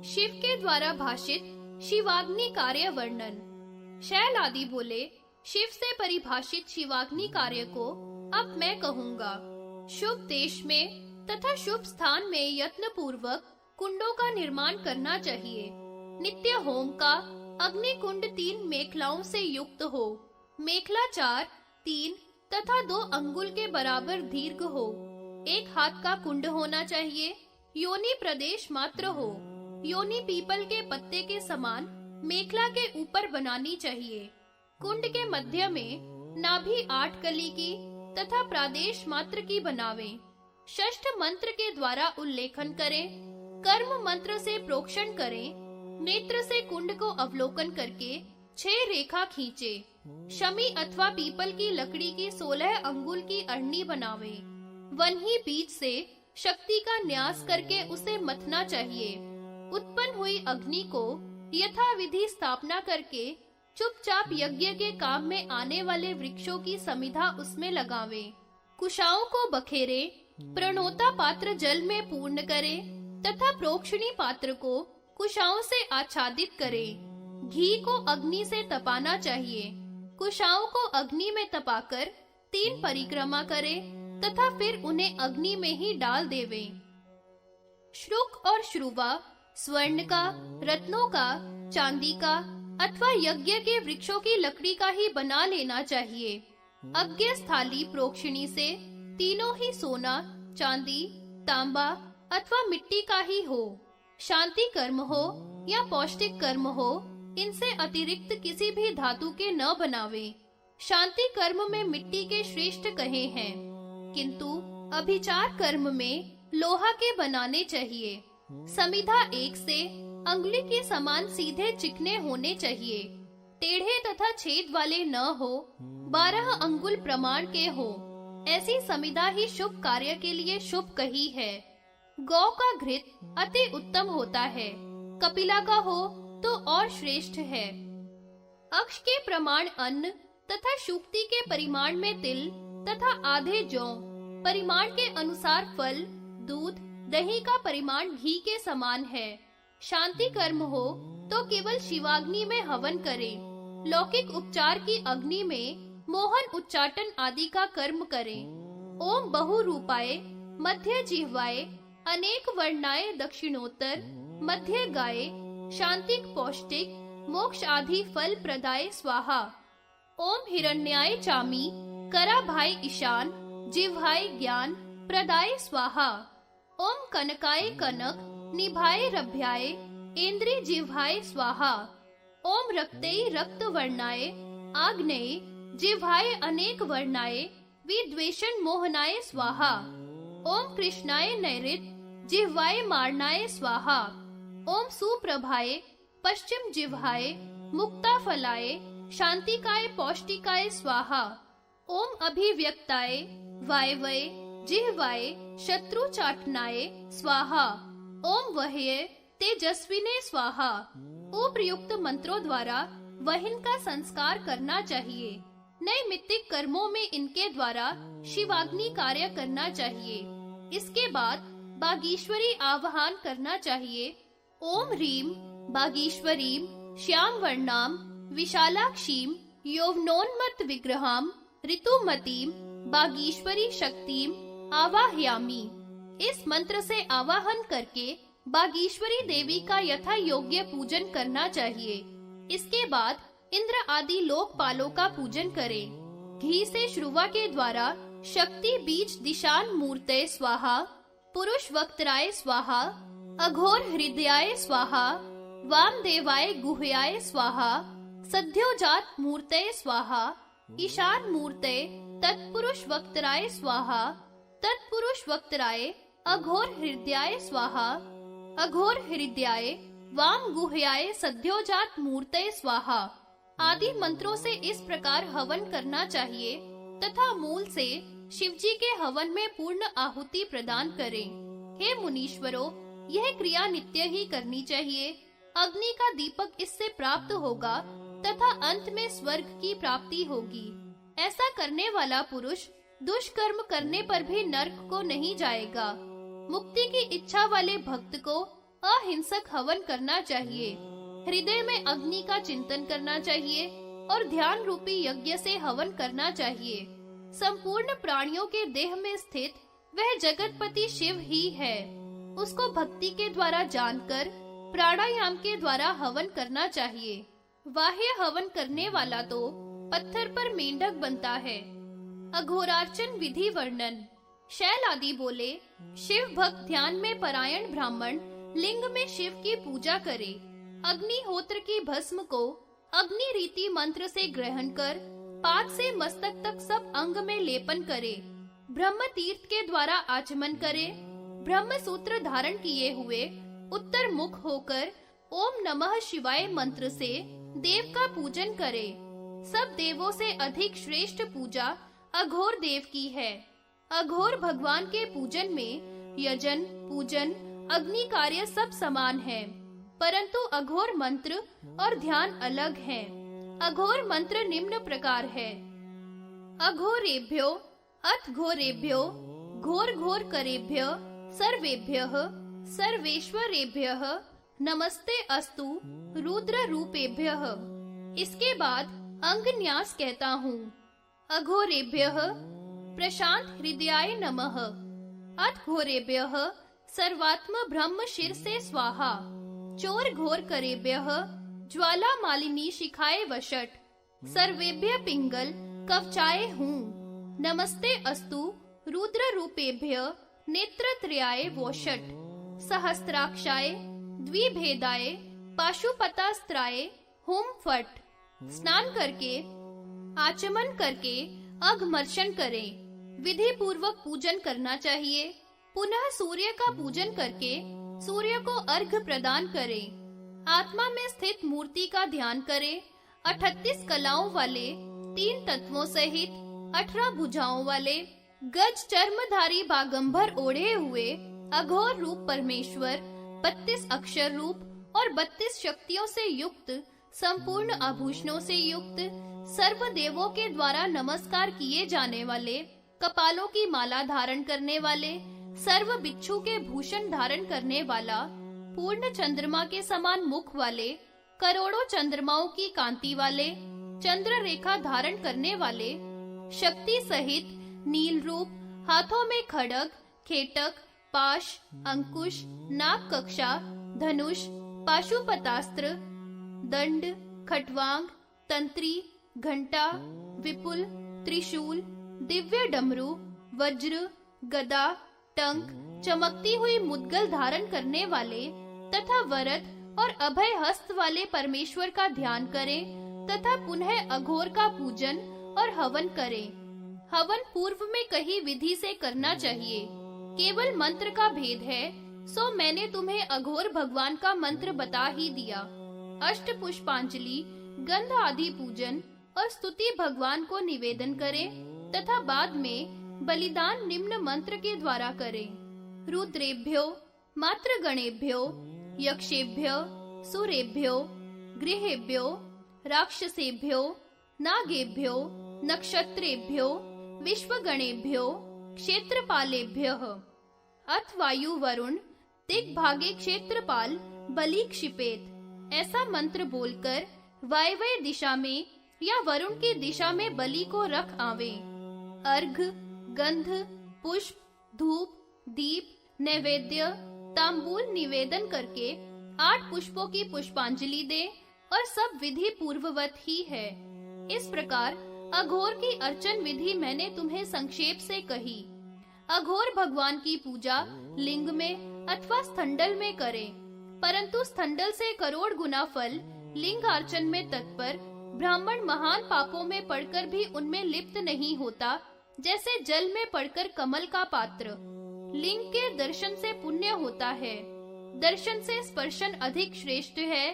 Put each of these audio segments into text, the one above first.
शिव के द्वारा भाषित शिवाग्नि कार्य वर्णन। शैल आदि बोले, शिव से परिभाषित शिवाग्नि कार्य को अब मैं कहूँगा। शुभ देश में तथा शुभ स्थान में यत्न पूर्वक कुंडों का निर्माण करना चाहिए। नित्य होम का अग्नि कुंड 3 मेखलाओं से युक्त हो। मेखला 4, 3 तथा 2 अंगुल के बराबर दीर्घ हो। 1 हाथ का कुंड होना चाहिए। योनि प्रदेश मात्र हो। योनि पीपल के पत्ते के समान मेखला के ऊपर बनानी चाहिए। कुंड के मध्य में नाभि 8 कली की तथा प्रादेश मात्र की बनावें। षष्ठ मंत्र के द्वारा उल्लेखन करें। कर्म मंत्र से प्रोक्षण करें। नेत्र से कुंड को अवलोकन करके 6 रेखा खींचे। शमी अथवा पीपल की लकड़ी की 16 अंगुल की अरणी बनावे। वन्ही बीज से शक्ति का न्यास करके उसे मथना चाहिए। उत्पन्न हुई अग्नि को यथा विधि स्थापना करके चुपचाप यज्ञ के काम में आने वाले वृक्षों की समिधा उसमें लगावे। कुशाओं को बखेरे। प्रणोता पात्र जल में पूर्ण करे तथा प्रोक्षणी पात्र को कुशाओं से आच्छादित करे। घी को अग्नि से तपाना चाहिए। कुशाओं को अग्नि में तपाकर 3 परिक्रमा करे तथा फिर उन्हें अग्नि में ही डाल देवे। श्रुक और श्रुवा स्वर्ण का, रत्नों का, चांदी का अथवा यज्ञ के वृक्षों की लकड़ी का ही बना लेना चाहिए। अज्ञ स्थाली प्रोक्षणी से तीनों ही सोना, चांदी, तांबा अथवा मिट्टी का ही हो। शांति कर्म हो या पौष्टिक कर्म हो, इनसे अतिरिक्त किसी भी धातु के न बनावे। शांति कर्म में मिट्टी के श्रेष्ठ कहे हैं, किंतु अभिचार कर्म में लोहा के बनाने चाहिए। समिधा 1 से अंगुली के समान सीधे चिकने होने चाहिए। टेढ़े तथा छेद वाले न हो। 12 अंगुल प्रमाण के हो। ऐसी समिधा ही शुभ कार्य के लिए शुभ कही है। गौ का घृत अति उत्तम होता है। कपिला का हो तो और श्रेष्ठ है। अक्ष के प्रमाण अन्न तथा शुक्ति के परिमाण में तिल तथा आधे जौ, परिमाण के अनुसार फल, दूध, दही का परिमाण घी के समान है। शांति कर्म हो तो केवल शिवाग्नि में हवन करें। लौकिक उपचार की अग्नि में मोहन उच्चाटन आदि का कर्म करें। ओम बहुरूपाय, मध्य जिह्वाय, अनेक वर्णाय, दक्षिणोत्तर, मध्य गाये, शांतिक पौष्टिक, मोक्ष आदि फल प्रदाय स्वाहा। ओम हिरण्याय चामी, करा भाई ईशान, जिह्वाय ज्ञान प्रदाय स्वाहा। ओम कनकाय कनक, निभाय रभ्याय, इंद्रिय जिह्वाय स्वाहा। ओम रक्तै रक्त वर्णाय, आग्नेय, जिह्वाय अनेक वर्णाय, विद्वेषण मोहनाय स्वाहा। ओम कृष्णाय नैऋत, जिह्वाय मारणाय स्वाहा। ओम सुप्रभाय, पश्चिम जिह्वाय, मुक्ता फलाय, शांतिकाय पौष्टिकाय स्वाहा। ओम अभिव्यक्ताय, वायवय, जिह्वाय, शत्रु चाटनाय स्वाहा। ओम वह्य, तेजस्विने स्वाहा। उपर्युक्त मंत्रों द्वारा वहिन का संस्कार करना चाहिए। नैमित्तिक कर्मों में इनके द्वारा शिवाग्नि कार्य करना चाहिए। इसके बाद बागीश्वरी आवाहन करना चाहिए। ओम ह्रीम बागीश्वरीम श्याम वर्णाम विशालाक्षीम यौवनोन्मत्त विग्रहाम ऋतुमतीम बागीश्वरी शक्तिम आवाहयामि। इस मंत्र से आवाहन करके बागीश्वरी देवी का यथा योग्य पूजन करना चाहिए। इसके बाद इंद्र आदि लोकपालों का पूजन करें। घी से श्रुवा के द्वारा शक्ति बीज दिशान मूर्ते स्वाहा, पुरुष वक्त्राय स्वाहा, अघोर हृदयाय स्वाहा, वामदेवाय गुह्याय स्वाहा, सद्योजात मूर्ते स्वाहा, ईशान मूर्ते तत्पुरुष वक्त्राय स्वाहा, तत्पुरुष वक्त्राय अघोर हृदयाय स्वाहा, अघोर हृदयाय वाम गुह्याय सद्योजात मूर्ते स्वाहा आदि मंत्रों से इस प्रकार हवन करना चाहिए तथा मूल से शिवजी के हवन में पूर्ण आहुति प्रदान करें। हे मुनीश्वरों, यह क्रिया नित्य ही करनी चाहिए। अग्नि का दीपक इससे प्राप्त होगा तथा अंत में स्वर्ग की प्राप्ति होगी। ऐसा करने वाला पुरुष दुष्कर्म करने पर भी नरक को नहीं जाएगा। मुक्ति की इच्छा वाले भक्त को अहिंसक हवन करना चाहिए। हृदय में अग्नि का चिंतन करना चाहिए और ध्यान रूपी यज्ञ से हवन करना चाहिए। संपूर्ण प्राणियों के देह में स्थित वह जगतपति शिव ही है। उसको भक्ति के द्वारा जानकर प्राणायाम के द्वारा हवन करना चाहिए। बाह्य हवन करने वाला तो पत्थर पर मेंढक बनता है। अघोरार्चन विधि वर्णन। शैल आदि बोले, शिव भक्त ध्यान में परायण ब्राह्मण लिंग में शिव की पूजा करे। अग्निहोत्र की भस्म को अग्नि रीति मंत्र से ग्रहण कर पाद से मस्तक तक सब अंग में लेपन करे। ब्रह्म तीर्थ के द्वारा आचमन करे। ब्रह्म सूत्र धारण किए हुए उत्तर मुख होकर ओम नमः शिवाय मंत्र से देव का पूजन करे। सब देवों से अधिक श्रेष्ठ पूजा अघोर देव की है। अघोर भगवान के पूजन में यजन, पूजन, अग्नि कार्य सब समान है, परंतु अघोर मंत्र और ध्यान अलग है। अघोर मंत्र निम्न प्रकार है। अघोरेभ्यो अथ घोरेभ्यो घोर घोर करेभ्य सर्वेभ्यः सर्वेश्वरेभ्यः नमस्ते अस्तु रुद्र रूपेभ्यः। इसके बाद अंग न्यास कहता हूँ। अघोरेभ्यः प्रशांत हृदयाय नमः। अथ घोरेभ्यः सर्वात्म ब्रह्म शिर से स्वाहा। चोर घोर करेभ्यः ज्वाला मालिनी शिखाए वशट। सर्वेभ्य पिंगल कवचाए हूँ। नमस्ते अस्तु रुद्र रूपेभ्य नेत्रत्रयाय वोषट। सहस्त्राक्षाय द्विभेदाय पाशुपतास्त्राय हुम फट। स्नान करके आचमन करके अघमर्शन करें। विधि पूर्वक पूजन करना चाहिए। पुनः सूर्य का पूजन करके सूर्य को अर्घ्य प्रदान करें। आत्मा में स्थित मूर्ति का ध्यान करें। 38 कलाओं वाले 3 तत्वों सहित 18 भुजाओं वाले गज चर्मधारी बागंबर ओढ़े हुए अघोर रूप परमेश्वर 32 अक्षर रूप और 32 शक्तियों से युक्त संपूर्ण आभूषणों से युक्त सर्व देवों के द्वारा नमस्कार किए जाने वाले कपालों की माला धारण करने वाले सर्व बिच्छू के भूषण धारण करने वाला पूर्ण चंद्रमा के समान मुख वाले करोड़ों चंद्रमाओं की कांति वाले चंद्र रेखा धारण करने वाले शक्ति सहित नील रूप हाथों में खड्ग खेटक पाश अंकुश नाग कक्षा धनुष पाशुपतास्त्र दंड खटवांग तंत्री घंटा विपुल त्रिशूल दिव्य डमरू वज्र गदा टंक चमकती हुई मुद्गल धारण करने वाले तथा वरद और अभय हस्त वाले परमेश्वर का ध्यान करें तथा पुनः अघोर का पूजन और हवन करें। हवन पूर्व में कही विधि से करना चाहिए। केवल मंत्र का भेद है, सो मैंने तुम्हें अघोर भगवान का मंत्र बता ही दिया। अष्ट पुष्पांजलि गंध आदि पूजन और स्तुति भगवान को निवेदन करें तथा बाद में बलिदान निम्न मंत्र के द्वारा करें। रुद्रेभ्यो मात्र गणेभ्यो यक्षेभ्यो सुरेभ्यो गृहेभ्यो राक्षसेभ्यो नागेभ्यो नक्षत्रेभ्यो विश्वगणेभ्यो क्षेत्रपालेभ्यः। अथ वायु वरुण दिग्भागे क्षेत्रपाल बलि क्षिपेत। ऐसा मंत्र बोलकर वायव्य दिशा में या वरुण की दिशा में बलि को रख आवे। अर्घ गंध पुष्प धूप दीप नैवेद्य तांबूल निवेदन करके 8 पुष्पों की पुष्पांजलि दे और सब विधि पूर्ववत ही है। इस प्रकार अघोर की अर्चन विधि मैंने तुम्हें संक्षेप से कही। अघोर भगवान की पूजा लिंग में अथवा स्थंडल में करें, परंतु स्थंडल से करोड़ गुना फल लिंग अर्चन में तत्पर ब्राह्मण महान पापों में पड़कर भी उनमें लिप्त नहीं होता, जैसे जल में पड़कर कमल का पात्र। लिंग के दर्शन से पुण्य होता है, दर्शन से स्पर्शन अधिक श्रेष्ठ है।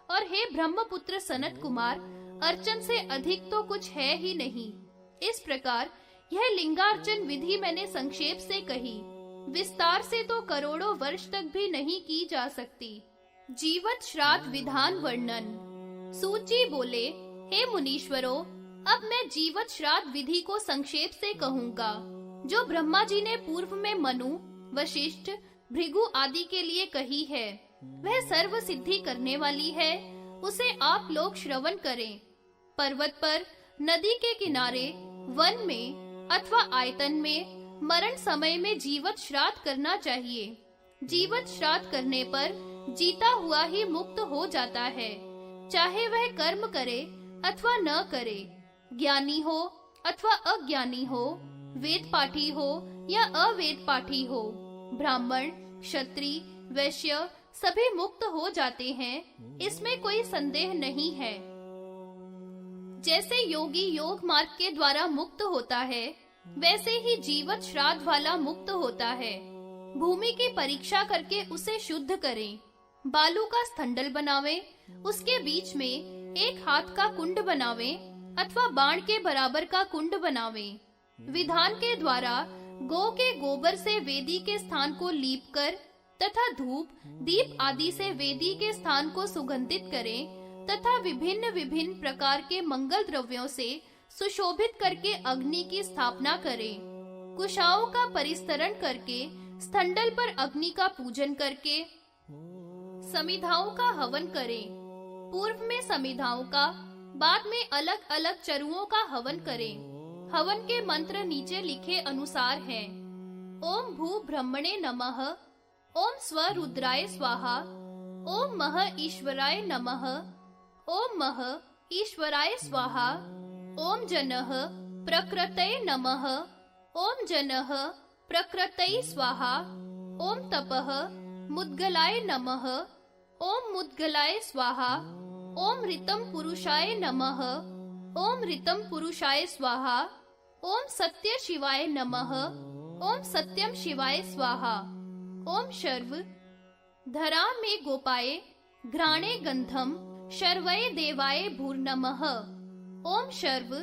और हे ब्रह्मपुत्र सनत कुमार, अर्चन से अधिक तो कुछ है ही नहीं। इस प्रकार यह लिंगार्चन विधि मैंने संक्षेप से कही, विस्तार से तो करोड़ों वर्ष तक भी नहीं की जा सकती। जीवत श्राद्ध विधान वर्णन। सूत जी बोले, हे मुनीश्वरों, अब मैं जीवत श्राद्ध विधि को संक्षेप से कहूँगा, जो ब्रह्मा जी ने पूर्व में मनु वशिष्ठ भृगु आदि के लिए कही है। वह सर्व सिद्धि करने वाली है, उसे आप लोग श्रवण करें। पर्वत पर, नदी के किनारे, वन में अथवा आयतन में मरण समय में जीवत श्राद्ध करना चाहिए। जीवत श्राद्ध करने पर जीता हुआ ही मुक्त हो जाता है, चाहे वह कर्म करे अथवा न करे, ज्ञानी हो अथवा अज्ञानी हो, वेद पाठी हो या अवेद पाठी हो, ब्राह्मण, क्षत्रिय, वैश्य सभी मुक्त हो जाते हैं, इसमें कोई संदेह नहीं है। जैसे योगी योग मार्ग के द्वारा मुक्त होता है, वैसे ही जीवत श्राद्ध वाला मुक्त होता है। भूमि की परीक्षा करके उसे शुद्ध करें, बालू का स्थंडल बनावें, उसके बीच में एक हाथ का कुंड बनावें अथवा बाण के बराबर का कुंड बनावें। विधान के द्वारा गौ के गोबर से वेदी के स्थान को लीप कर तथा धूप, दीप आदि से वेदी के स्थान को सुगंधित करें तथा विभिन्न विभिन्न प्रकार के मंगल द्रव्यों से सुशोभित करके अग्नि की स्थापना करें। कुशाओं का परिस्तरण करके स्थंडल पर अग्नि का पूजन करके समिधाओं का हवन करें। पूर्व में समिधाओं का, बाद में अलग अलग चरुओं का हवन करें। हवन के मंत्र नीचे लिखे अनुसार हैं। ओम भू ब्रह्मणे नमः, ओम स्व रुद्राय स्वाहा, ओम मह ईश्वराय नमः, ओम मह ईश्वराय स्वाहा, ओम जनः प्रकृतये नमः, ओम जनः प्रकृतये स्वाहा, ओम तपः मुद्गलाय नमः, ओम मुद्गलाय स्वाहा, ओम ऋतम पुरुषाय नमः, ओम ऋतम पुरुषाय स्वाहा, ओम सत्य शिवाय नमः, ओम सत्यम शिवाय स्वाहा, ओम शर्व धरा में गोपाय घ्राणे गंधम शर्वये देवाय भूर्नमः, ओम शर्व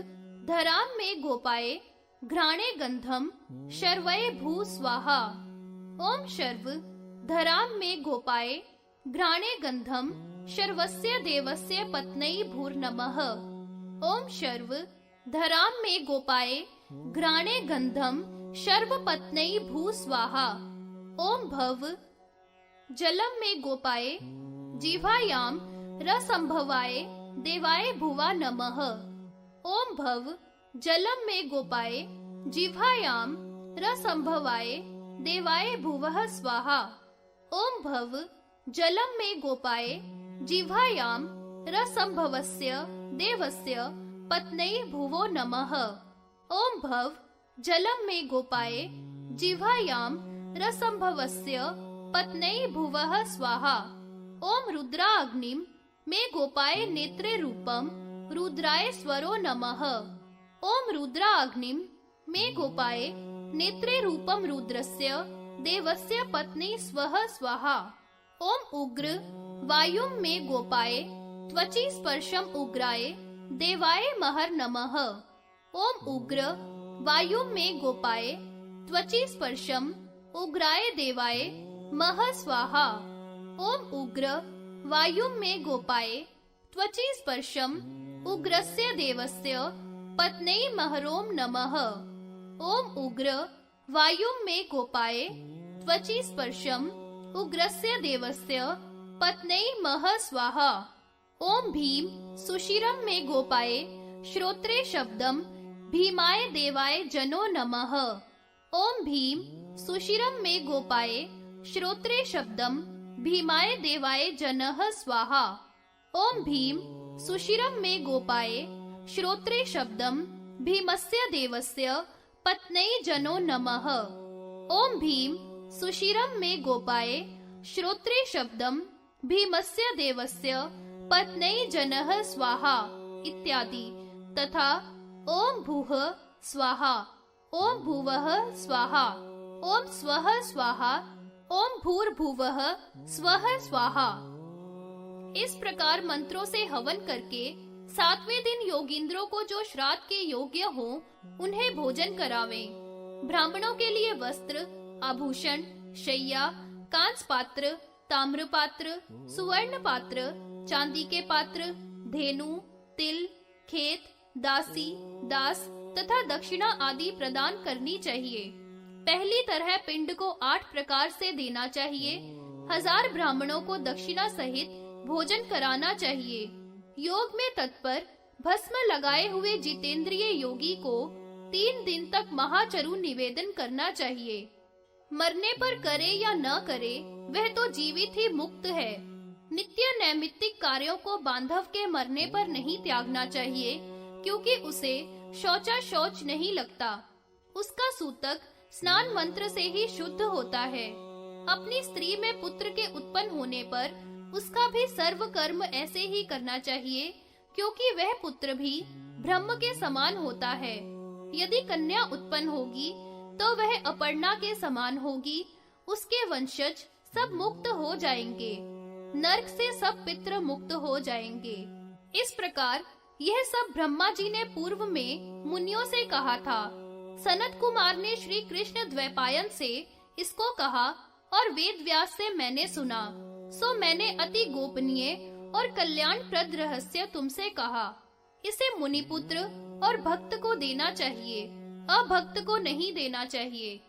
धराम में गोपाय घ्राणे गंधम शर्वये भू स्वाहा, ओम शर्व धराम में गोपाय घ्राणे गंधम शर्वस्य देवस्य पत्न्यै भूर्नमः, ओम शर्व धराम में गोपाय घ्राणे गंधम शर्व पत्न्यै भू स्वाहा, ओम भव जलम में गोपाय जिह्वायाम रसंभवाय देवाय भुवा नमः, ओम भव जलम में गोपाय जिह्वायाम रसंभवाय देवाय भुवः स्वाहा, ओम भव जलम में गोपाय जिह्वायाम रसंभवस्य देवस्य पत्न्यै भुवो नमः, ओम भव जलम में गोपाय जिह्वायाम रसंभवस्य पत्न्यै भुवः स्वाहा, ओम रुद्राग्निम में गोपाय नेत्रे रूपम रुद्राय स्वरो नमः, ओम रुद्राग्निम में गोपाय नेत्रे रूपम रुद्रस्य देवस्य पत्नी स्वः स्वाहा, ओम उग्र वायुम में गोपाय त्वचि स्पर्शम उग्राय देवाय महर नमः, ओम उग्र वायुम में गोपाय त्वचि स्पर्शम उग्राय देवाय मह स्वाहा, ओम उग्र वायुम में गोपाय त्वचि स्पर्शम उग्रस्य देवस्य पत्न्यै महरोम नमः, ओम उग्र वायुम में गोपाय त्वचि स्पर्शम उग्रस्य देवस्य पत्न्यै मह स्वाहा, ओम भीम सुशिरम में गोपाय श्रोत्रे शब्दम भीमाय देवाय जनो नमः, ओम भीम सुशिरम में गोपाय श्रोत्रे शब्दम भीमाय देवाय जनः स्वाहा, ओम भीम सुशिरम में गोपाय श्रोत्रे शब्दम भीमस्य देवस्य पत्न्यै जनो नमः, ओम भीम सुशिरम में गोपाय श्रोत्रे शब्दम भीमस्य देवस्य पत्न्यै जनः स्वाहा इत्यादि तथा ओम भूः स्वाहा, ओम भुवः स्वाहा, ओम स्वः स्वाहा, ओम भूर्भुवः स्वः स्वाहा। इस प्रकार मंत्रों से हवन करके 7वें दिन योगींद्रों को जो श्राद्ध के योग्य हो उन्हें भोजन करावें। ब्राह्मणों के लिए वस्त्र, आभूषण, शैया, कांस पात्र, ताम्र पात्र, सुवर्ण पात्र, चांदी के पात्र, धेनु, तिल, खेत, दासी, दास तथा दक्षिणा आदि प्रदान करनी चाहिए। पहली तरह पिंड को 8 प्रकार से देना चाहिए, 1000 ब्राह्मणों को दक्षिणा सहित भोजन कराना चाहिए। योग में तत्पर भस्म लगाए हुए जितेंद्रिय योगी को 3 दिन तक महाचरु निवेदन करना चाहिए। मरने पर करे या न करे, वह तो जीवित ही मुक्त है। नित्य नैमित्तिक कार्यों को बांधव के मरने पर नहीं त्यागना चाहिए, क्योंकि उसे शौचा शौच नहीं लगता। उसका सूतक स्नान मंत्र से ही शुद्ध होता है। अपनी स्त्री में पुत्र के उत्पन्न होने पर उसका भी सर्व कर्म ऐसे ही करना चाहिए, क्योंकि वह पुत्र भी ब्रह्म के समान होता है। यदि कन्या उत्पन्न होगी तो वह अपर्णा के समान होगी। उसके वंशज सब मुक्त हो जाएंगे। नरक से सब पितृ मुक्त हो जाएंगे। इस प्रकार यह सब ब्रह्मा जी ने पूर्व में मुनियों से कहा था। सनत कुमार ने श्री कृष्ण द्वैपायन से इसको कहा और वेद व्यास से मैंने सुना। सो मैंने अति गोपनीय और कल्याणप्रद रहस्य तुमसे कहा। इसे मुनिपुत्र और भक्त को देना चाहिए, अभक्त को नहीं देना चाहिए।